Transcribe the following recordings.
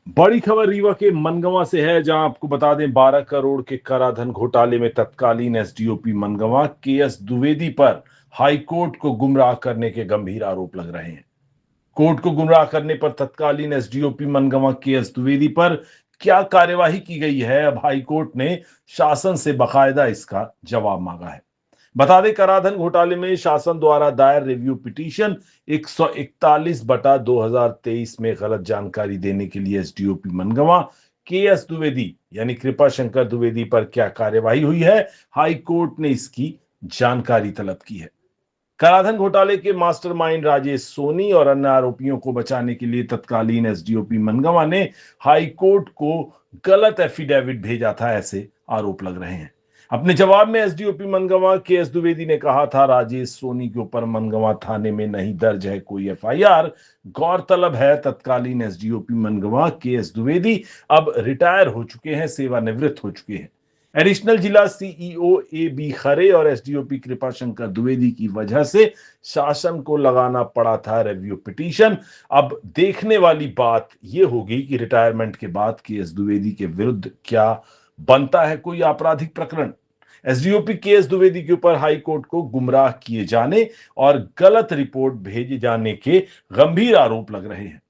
बड़ी खबर रीवा के मनगवा से है, जहां आपको बता दें 12 करोड़ के कराधन घोटाले में तत्कालीन एसडीओपी मनगवा केएस द्विवेदी पर हाईकोर्ट को गुमराह करने के गंभीर आरोप लग रहे हैं। कोर्ट को गुमराह करने पर तत्कालीन एसडीओपी मनगवा केएस द्विवेदी पर क्या कार्यवाही की गई है, अब हाईकोर्ट ने शासन से बाकायदा इसका जवाब मांगा है। बता दें, कराधन घोटाले में शासन द्वारा दायर रिव्यू पिटीशन 141 बटा 2023 में गलत जानकारी देने के लिए एसडीओपी मनगवा केएस द्विवेदी यानी कृपा शंकर द्विवेदी पर क्या कार्यवाही हुई है, हाई कोर्ट ने इसकी जानकारी तलब की है। कराधन घोटाले के मास्टरमाइंड राजेश सोनी और अन्य आरोपियों को बचाने के लिए तत्कालीन एसडीओपी मनगवा ने हाई कोर्ट को गलत एफिडेविट भेजा था, ऐसे आरोप लग रहे हैं। अपने जवाब में एसडीओपी मनगवा केएस द्विवेदी ने कहा था, राजेश सोनी के ऊपर मनगवा थाने में नहीं दर्ज है कोई एफआईआर। गौरतलब है, तत्कालीन एसडीओपी मनगवा केएस द्विवेदी अब रिटायर हो चुके हैं, सेवानिवृत्त हो चुके हैं। एडिशनल जिला सीईओ ए बी खरे और एसडीओपी कृपा शंकर द्विवेदी की वजह से शासन को लगाना पड़ा था रिव्यू पिटीशन। अब देखने वाली बात यह होगी कि रिटायरमेंट के बाद केएस द्विवेदी के विरुद्ध क्या बनता है कोई आपराधिक प्रकरण। एसडीओपी केएस द्विवेदी के ऊपर हाईकोर्ट को गुमराह किए जाने और गलत रिपोर्ट भेजे जाने के गंभीर आरोप लग रहे हैं।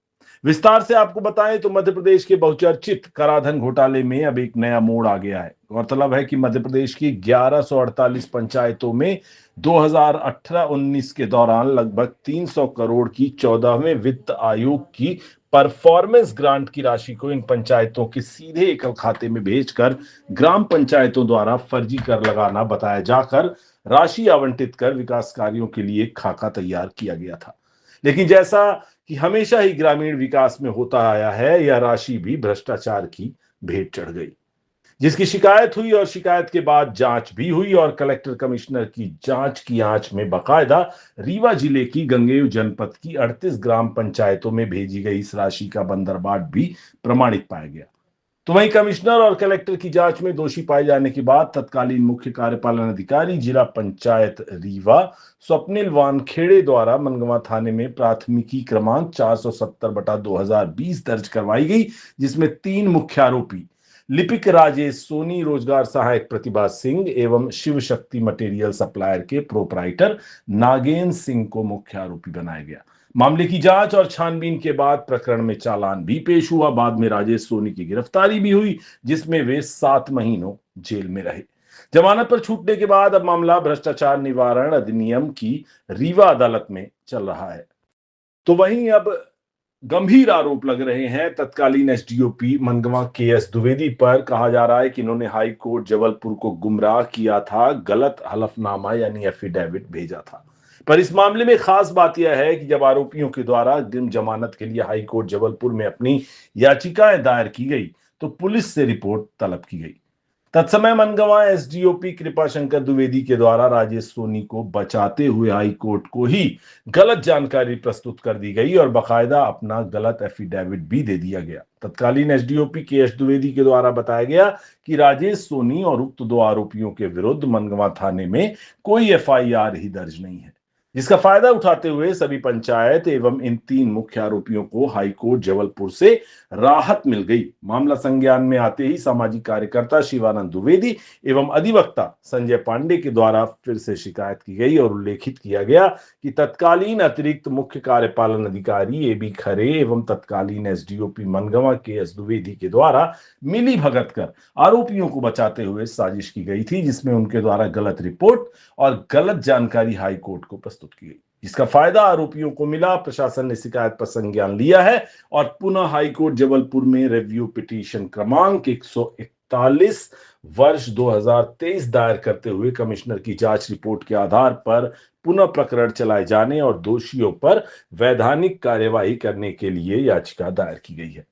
विस्तार से आपको बताएं तो मध्य प्रदेश के बहुचर्चित कराधन घोटाले में अब एक नया मोड़ आ गया है। गौरतलब है कि मध्य प्रदेश की 1148 पंचायतों में 2018-19 के दौरान लगभग 300 करोड़ की 14वें वित्त आयोग की परफॉर्मेंस ग्रांट की राशि को इन पंचायतों के सीधे एकल खाते में भेजकर ग्राम पंचायतों द्वारा फर्जी कर लगाना बताया जाकर राशि आवंटित कर विकास कार्यों के लिए खाका तैयार किया गया था। लेकिन जैसा कि हमेशा ही ग्रामीण विकास में होता आया है, यह राशि भी भ्रष्टाचार की भेंट चढ़ गई, जिसकी शिकायत हुई और शिकायत के बाद जांच भी हुई और कलेक्टर कमिश्नर की जांच की आंच में बाकायदा रीवा जिले की गंगेय जनपद की 38 ग्राम पंचायतों में भेजी गई इस राशि का बंदरबाट भी प्रमाणित पाया गया। तो वहीं कमिश्नर और कलेक्टर की जांच में दोषी पाए जाने के बाद तत्कालीन मुख्य कार्यपालन अधिकारी जिला पंचायत रीवा स्वप्निल वानखेड़े द्वारा मनगवा थाने में प्राथमिकी क्रमांक 470 बटा 2020 दर्ज करवाई गई, जिसमें 3 मुख्य आरोपी लिपिक राजेश सोनी, रोजगार सहायक प्रतिभा सिंह एवं शिव शक्ति मटेरियल सप्लायर के प्रोपराइटर नागेंद्र सिंह को मुख्य आरोपी बनाया गया। मामले की जांच और छानबीन के बाद प्रकरण में चालान भी पेश हुआ। बाद में राजेश सोनी की गिरफ्तारी भी हुई, जिसमें वे 7 महीनों जेल में रहे। जमानत पर छूटने के बाद अब मामला भ्रष्टाचार निवारण अधिनियम की रीवा अदालत में चल रहा है। तो वहीं अब गंभीर आरोप लग रहे हैं तत्कालीन एसडीओपी मनगवा केएस द्विवेदी पर। कहा जा रहा है कि इन्होंने हाई कोर्ट जबलपुर को गुमराह किया था, गलत हलफनामा यानी एफिडेविट भेजा था। पर इस मामले में खास बात यह है कि जब आरोपियों के द्वारा अग्रिम जमानत के लिए हाई कोर्ट जबलपुर में अपनी याचिकाएं दायर की गई तो पुलिस से रिपोर्ट तलब की गई। तत्समय मनगवा एसडीओपी कृपा शंकर द्विवेदी के द्वारा राजेश सोनी को बचाते हुए हाई कोर्ट को ही गलत जानकारी प्रस्तुत कर दी गई और बाकायदा अपना गलत एफिडेविट भी दे दिया गया। तत्कालीन एसडीओपी केएस द्विवेदी के द्वारा बताया गया कि राजेश सोनी और उक्त 2 आरोपियों के विरुद्ध मनगवा थाने में कोई एफआईआर ही दर्ज नहीं है, जिसका फायदा उठाते हुए सभी पंचायत एवं इन 3 मुख्य आरोपियों को हाईकोर्ट जबलपुर से राहत मिल गई। मामला संज्ञान में आते ही सामाजिक कार्यकर्ता शिवानंद द्विवेदी एवं अधिवक्ता संजय पांडे के द्वारा फिर से शिकायत की गई और उल्लेखित किया गया कि तत्कालीन अतिरिक्त मुख्य कार्यपालन अधिकारी ए बी खरे एवं तत्कालीन एसडीओपी मनगवा केएस द्विवेदी के द्वारा मिली भगत कर आरोपियों को बचाते हुए साजिश की गई थी, जिसमें उनके द्वारा गलत रिपोर्ट और गलत जानकारी हाईकोर्ट को प्रस्तुत की गई, जिसका फायदा आरोपियों को मिला। प्रशासन ने शिकायत पर संज्ञान लिया है और पुनः हाईकोर्ट जबलपुर में रिव्यू पिटीशन क्रमांक 141 वर्ष 2023 दायर करते हुए कमिश्नर की जांच रिपोर्ट के आधार पर पुनः प्रकरण चलाए जाने और दोषियों पर वैधानिक कार्यवाही करने के लिए याचिका दायर की गई है।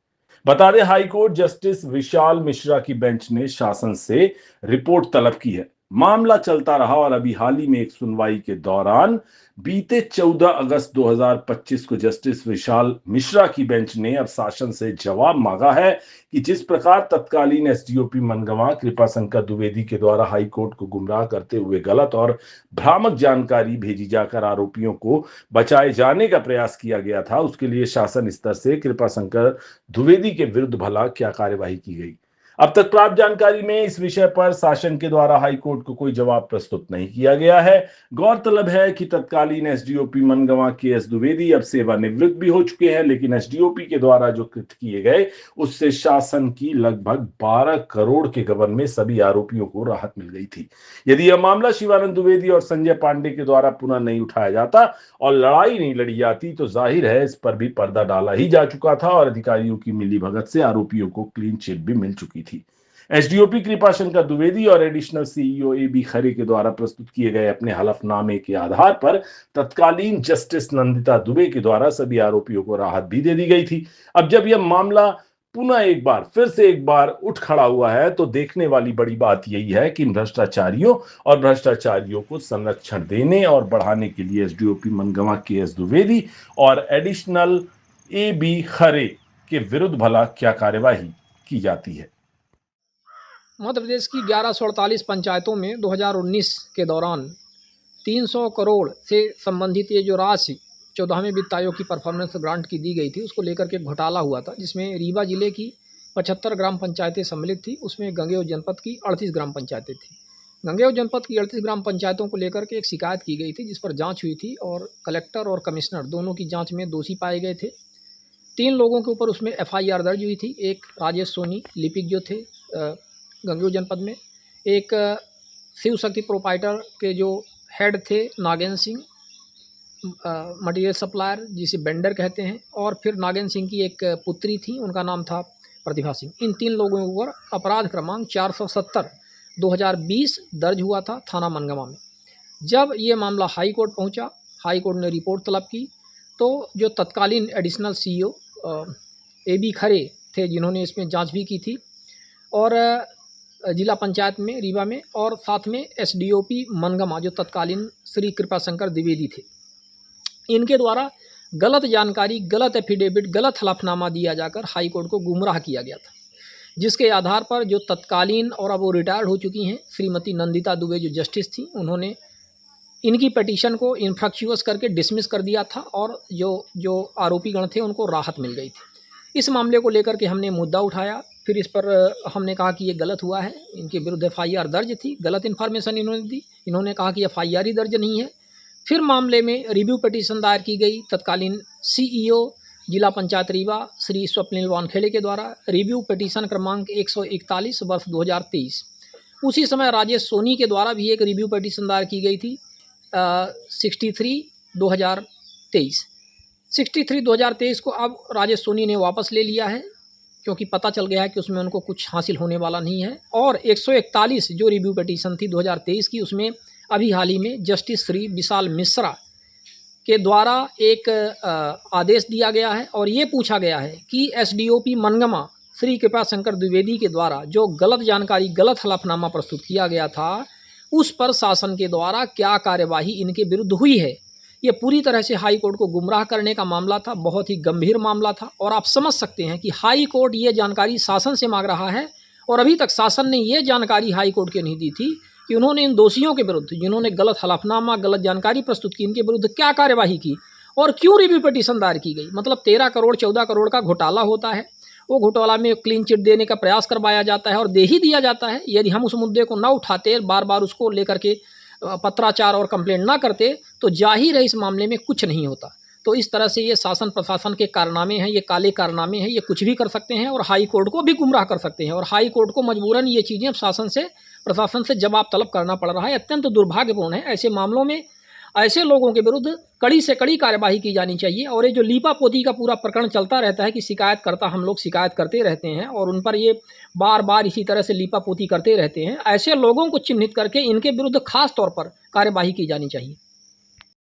बता दें, हाईकोर्ट जस्टिस विशाल मिश्रा की बेंच ने शासन से रिपोर्ट तलब की है। मामला चलता रहा और अभी हाल ही में एक सुनवाई के दौरान बीते 14 अगस्त 2025 को जस्टिस विशाल मिश्रा की बेंच ने अब शासन से जवाब मांगा है कि जिस प्रकार तत्कालीन एसडीओपी मनगवा कृपाशंकर द्विवेदी के द्वारा हाईकोर्ट को गुमराह करते हुए गलत और भ्रामक जानकारी भेजी जाकर आरोपियों को बचाए जाने का प्रयास किया गया था, उसके लिए शासन स्तर से कृपाशंकर द्विवेदी के विरुद्ध भला क्या कार्यवाही की गई। अब तक प्राप्त जानकारी में इस विषय पर शासन के द्वारा हाईकोर्ट को कोई जवाब प्रस्तुत नहीं किया गया है। गौरतलब है कि तत्कालीन एसडीओपी मनगवा केएस द्विवेदी अब सेवानिवृत्त भी हो चुके हैं, लेकिन एसडीओपी के द्वारा जो कृत्य किए गए उससे शासन की लगभग 12 करोड़ के गबन में सभी आरोपियों को राहत मिल गई थी। यदि यह मामला शिवानंद द्विवेदी और संजय पांडे के द्वारा पुनः नहीं उठाया जाता और लड़ाई नहीं लड़ी जाती तो जाहिर है इस पर भी पर्दा डाला ही जा चुका था और अधिकारियों की मिलीभगत से आरोपियों को क्लीन चिट भी मिल चुकी थी। एसडीओपी कृपाशंकर द्विवेदी और एडिशनल सीईओ ए.बी. खरे के द्वारा प्रस्तुत किए गए अपने हलफनामे के आधार पर तत्कालीन जस्टिस नंदिता दुबे के द्वारा सभी आरोपियों को राहत भी दे दी गई थी। अब जब यह मामला पुनः एक बार उठ खड़ा हुआ है तो देखने वाली बड़ी बात यही है कि भ्रष्टाचारियों को संरक्षण देने और बढ़ाने के लिए एसडीओपी मनगवा केएस द्विवेदी और एडिशनल ए.बी. खरे के विरुद्ध भला क्या कार्यवाही की जाती है। मध्य प्रदेश की 1148 पंचायतों में 2019 के दौरान 300 करोड़ से संबंधित ये जो राशि 14वें वित्त आयोग की परफॉर्मेंस ग्रांट की दी गई थी उसको लेकर के घोटाला हुआ था, जिसमें रीवा जिले की 75 ग्राम पंचायतें सम्मिलित थी। उसमें गंगेव जनपद की 38 ग्राम पंचायतें थी। गंगेव जनपद की 38 ग्राम पंचायतों को लेकर के एक शिकायत की गई थी, जिस पर जाँच हुई थी और कलेक्टर और कमिश्नर दोनों की जाँच में दोषी पाए गए थे। 3 लोगों के ऊपर उसमें FIR दर्ज हुई थी। एक राजेश सोनी लिपिक जो थे गंगेव जनपद में, एक शिव शक्ति प्रोपाइटर के जो हेड थे नागेंद्र सिंह मटेरियल सप्लायर जिसे बेंडर कहते हैं, और फिर नागेंद्र सिंह की एक पुत्री थी, उनका नाम था प्रतिभा सिंह। इन 3 लोगों के ऊपर अपराध क्रमांक 470/2020 दर्ज हुआ था थाना मनगवा में। जब ये मामला हाई कोर्ट पहुंचा, हाई कोर्ट ने रिपोर्ट तलब की तो जो तत्कालीन एडिशनल सीईओ ए.बी. खरे थे, जिन्होंने इसमें जांच भी की थी, और जिला पंचायत में रीवा में, और साथ में एसडीओपी मनगवा जो तत्कालीन श्री कृपाशंकर द्विवेदी थे, इनके द्वारा गलत जानकारी, गलत एफिडेविट, गलत हलफनामा दिया जाकर हाई कोर्ट को गुमराह किया गया था, जिसके आधार पर जो तत्कालीन और अब वो रिटायर्ड हो चुकी हैं श्रीमती नंदिता दुबे जो जस्टिस थी, उन्होंने इनकी पिटीशन को इन्फ्रक्चुअस करके डिसमिस कर दिया था और जो आरोपी गण थे उनको राहत मिल गई थी। इस मामले को लेकर के हमने मुद्दा उठाया, फिर इस पर हमने कहा कि ये गलत हुआ है, इनके विरुद्ध FIR दर्ज थी, गलत इन्फॉर्मेशन इन्होंने दी, इन्होंने कहा कि FIR ही दर्ज नहीं है। फिर मामले में रिव्यू पिटीशन दायर की गई तत्कालीन सीईओ जिला पंचायत रीवा श्री स्वप्निल वानखेड़े के द्वारा, रिव्यू पिटीशन क्रमांक 141 वर्ष 2023। उसी समय राजेश सोनी के द्वारा भी एक रिव्यू पिटीशन दायर की गई थी 63/2023 को अब राजेश सोनी ने वापस ले लिया है, क्योंकि पता चल गया है कि उसमें उनको कुछ हासिल होने वाला नहीं है। और 141 जो रिव्यू पिटीशन थी 2023 की, उसमें अभी हाल ही में जस्टिस श्री विशाल मिश्रा के द्वारा एक आदेश दिया गया है और ये पूछा गया है कि एसडीओपी मनगवा श्री कृपाशंकर द्विवेदी के द्वारा जो गलत जानकारी, गलत हलफनामा प्रस्तुत किया गया था, उस पर शासन के द्वारा क्या कार्यवाही इनके विरुद्ध हुई है। ये पूरी तरह से हाई कोर्ट को गुमराह करने का मामला था, बहुत ही गंभीर मामला था, और आप समझ सकते हैं कि हाई कोर्ट ये जानकारी शासन से मांग रहा है और अभी तक शासन ने ये जानकारी हाई कोर्ट को नहीं दी थी कि उन्होंने इन दोषियों के विरुद्ध, जिन्होंने गलत हलफनामा, गलत जानकारी प्रस्तुत की, इनके विरुद्ध क्या कार्यवाही की और क्यों रिव्यू पिटीशन दायर की गई। मतलब 13 करोड़ 14 करोड़ का घोटाला होता है, वो घोटाला में क्लीन चिट देने का प्रयास करवाया जाता है और दे ही दिया जाता है। यदि हम उस मुद्दे को ना उठाते, बार बार उसको लेकर के पत्राचार और कंप्लेंट ना करते, तो जाहिर है इस मामले में कुछ नहीं होता। तो इस तरह से ये शासन प्रशासन के कारनामे हैं, ये काले कारनामे हैं, ये कुछ भी कर सकते हैं और हाई कोर्ट को भी गुमराह कर सकते हैं, और हाई कोर्ट को मजबूरन ये चीज़ें शासन से, प्रशासन से जवाब तलब करना पड़ रहा है। अत्यंत दुर्भाग्यपूर्ण है। ऐसे मामलों में ऐसे लोगों के विरुद्ध कड़ी से कड़ी कार्यवाही की जानी चाहिए। और ये जो लीपा पोती का पूरा प्रकरण चलता रहता है कि शिकायतकर्ता, हम लोग शिकायत करते रहते हैं और उन पर ये बार बार इसी तरह से लीपा पोती करते रहते हैं, ऐसे लोगों को चिन्हित करके इनके विरुद्ध खास तौर पर कार्यवाही की जानी चाहिए।